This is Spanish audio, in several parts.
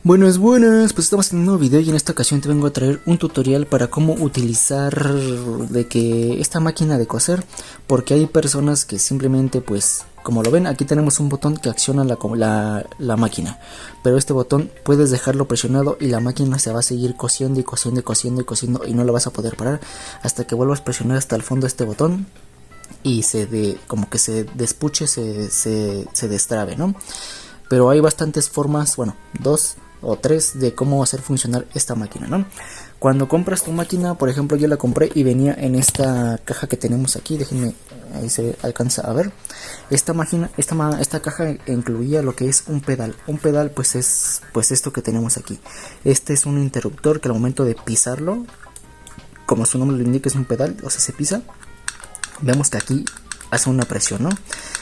Buenas, buenas, pues estamos en un nuevo video y en esta ocasión te vengo a traer un tutorial para cómo utilizar de que esta máquina de coser, porque hay personas que simplemente pues como lo ven aquí tenemos un botón que acciona la máquina, pero este botón puedes dejarlo presionado y la máquina se va a seguir cosiendo y cosiendo y cosiendo y cosiendo y no lo vas a poder parar hasta que vuelvas a presionar hasta el fondo este botón y como que se despuche, se destrabe, ¿no? Pero hay bastantes formas, bueno, dos o tres de cómo hacer funcionar esta máquina, ¿no? Cuando compras tu máquina, por ejemplo, yo la compré y venía en esta caja que tenemos aquí, déjenme, ahí se alcanza a ver. Esta caja incluía lo que es un pedal. Un pedal pues es esto que tenemos aquí. Este es un interruptor que al momento de pisarlo, como su nombre lo indica, es un pedal, o sea, se pisa. Vemos que aquí hace una presión, ¿no?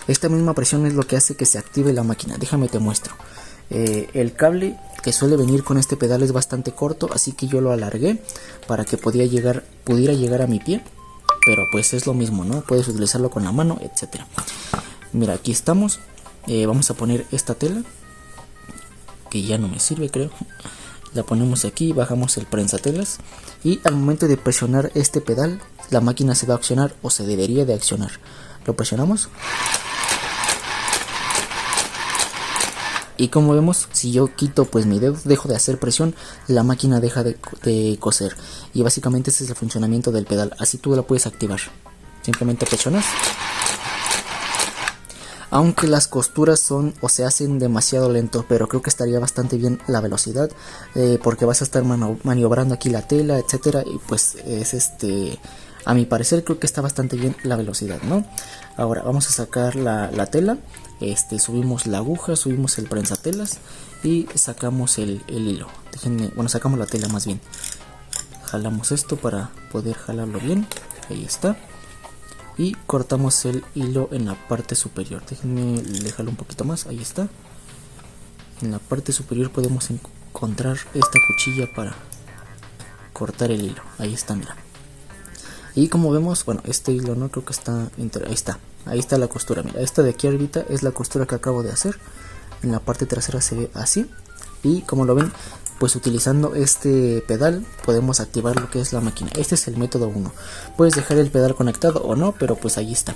Esta misma presión es lo que hace que se active la máquina. Déjame te muestro. El cable que suele venir con este pedal es bastante corto, así que yo lo alargué para que pudiera llegar a mi pie, pero pues es lo mismo, ¿no? Puedes utilizarlo con la mano, etcétera. Mira, aquí estamos. Vamos a poner esta tela que ya no me sirve, creo. La ponemos aquí, bajamos el prensatelas y al momento de presionar este pedal la máquina se va a accionar, o se debería de accionar. Lo presionamos y como vemos, si yo quito pues mi dedo, dejo de hacer presión, la máquina deja de coser. Y básicamente ese es el funcionamiento del pedal. Así tú la puedes activar. Simplemente presionas. Aunque las costuras son o se hacen demasiado lento, pero creo que estaría bastante bien la velocidad, porque vas a estar maniobrando aquí la tela, etcétera, y pues es a mi parecer creo que está bastante bien la velocidad, ¿no? Ahora vamos a sacar la tela, subimos la aguja, subimos el prensatelas y sacamos el hilo. Sacamos la tela más bien. Jalamos esto para poder jalarlo bien, ahí está. Y cortamos el hilo en la parte superior. Déjenme dejarlo un poquito más, ahí está. En la parte superior podemos encontrar esta cuchilla para cortar el hilo, ahí está, mira. Y como vemos, bueno, este hilo no creo que está, ahí está la costura, mira, esta de aquí arribita es la costura que acabo de hacer. En la parte trasera se ve así. Y como lo ven, pues utilizando este pedal podemos activar lo que es la máquina. Este es el método 1. Puedes dejar el pedal conectado o no, pero pues ahí está.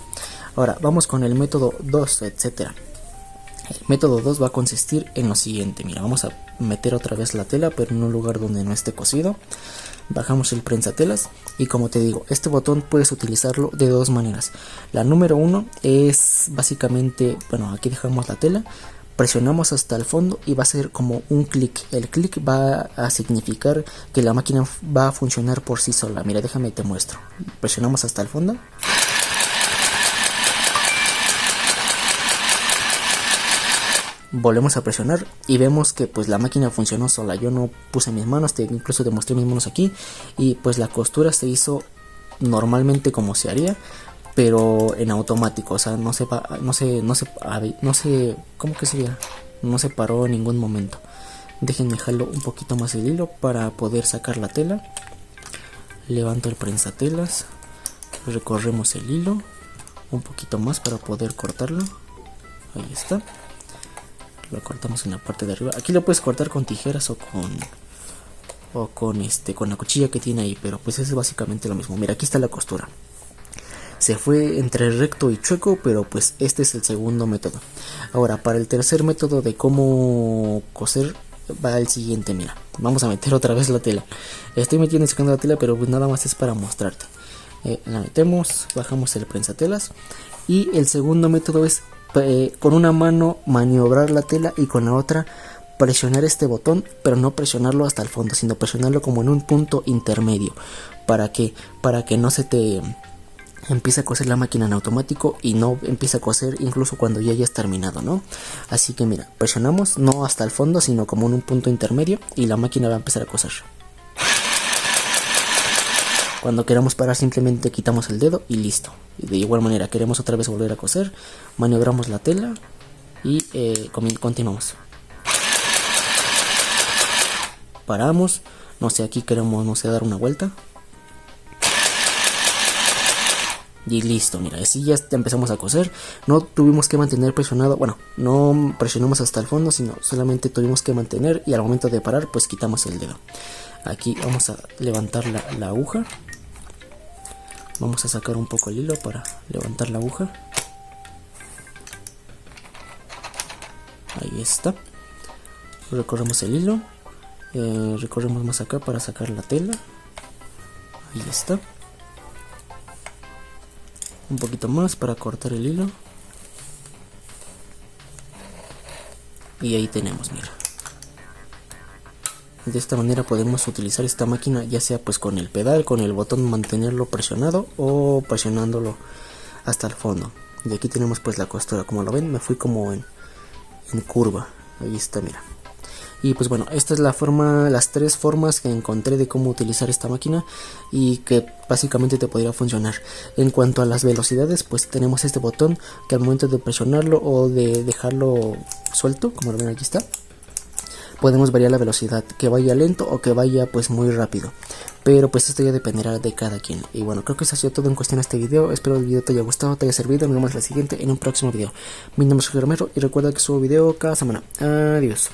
Ahora vamos con el método 2, etcétera. El método 2 va a consistir en lo siguiente. Mira, vamos a meter otra vez la tela, pero en un lugar donde no esté cosido. Bajamos el prensatelas y como te digo, este botón puedes utilizarlo de dos maneras. La número 1 es básicamente, bueno, aquí dejamos la tela, presionamos hasta el fondo y va a ser como un clic. El clic va a significar que la máquina va a funcionar por sí sola. Mira, déjame te muestro. Presionamos hasta el fondo. Volvemos a presionar y vemos que pues la máquina funcionó sola. Yo no puse mis manos, incluso te mostré mis manos aquí y pues la costura se hizo normalmente como se haría, pero en automático, o sea, no se ¿cómo que sería? No se paró en ningún momento. Déjenme jalo un poquito más el hilo para poder sacar la tela. Levanto el prensatelas, recorremos el hilo un poquito más para poder cortarlo. Ahí está. Lo cortamos en la parte de arriba. Aquí lo puedes cortar con tijeras o con la cuchilla que tiene ahí, pero pues es básicamente lo mismo. Mira, aquí está la costura. Se fue entre recto y chueco, pero pues este es el segundo método. Ahora, para el tercer método de cómo coser va el siguiente. Mira, vamos a meter otra vez la tela. Estoy metiendo y sacando la tela, pero pues nada más es para mostrarte. La metemos, bajamos el prensatelas y el segundo método es con una mano maniobrar la tela y con la otra presionar este botón, pero no presionarlo hasta el fondo, sino presionarlo como en un punto intermedio. ¿Para qué? Para que no se te empiece a coser la máquina en automático y no empiece a coser incluso cuando ya hayas terminado, ¿no? Así que mira, presionamos no hasta el fondo, sino como en un punto intermedio y la máquina va a empezar a coser. Cuando queramos parar simplemente quitamos el dedo y listo. De igual manera queremos otra vez volver a coser, maniobramos la tela y continuamos. Paramos, no sé, aquí queremos, no sé, dar una vuelta. Y listo, mira, así ya empezamos a coser. No tuvimos que mantener presionado, bueno, no presionamos hasta el fondo, sino solamente tuvimos que mantener y al momento de parar pues quitamos el dedo. Aquí vamos a levantar la aguja. Vamos a sacar un poco el hilo para levantar la aguja. Ahí está. Recorremos el hilo. Recorremos más acá para sacar la tela. Ahí está. Un poquito más para cortar el hilo. Y ahí tenemos, mira. De esta manera podemos utilizar esta máquina ya sea pues con el pedal, con el botón mantenerlo presionado o presionándolo hasta el fondo. Y aquí tenemos pues la costura, como lo ven me fui como en curva. Ahí está, mira. Y pues bueno, esta es la forma, las tres formas que encontré de cómo utilizar esta máquina y que básicamente te podría funcionar. En cuanto a las velocidades, pues tenemos este botón que al momento de presionarlo o de dejarlo suelto, como lo ven aquí está, podemos variar la velocidad, que vaya lento o que vaya pues muy rápido. Pero pues esto ya dependerá de cada quien. Y bueno, creo que eso ha sido todo en cuestión de este video. Espero el video te haya gustado, te haya servido. Nos vemos en la siguiente en un próximo video. Mi nombre es Jorge Romero y recuerda que subo video cada semana. Adiós.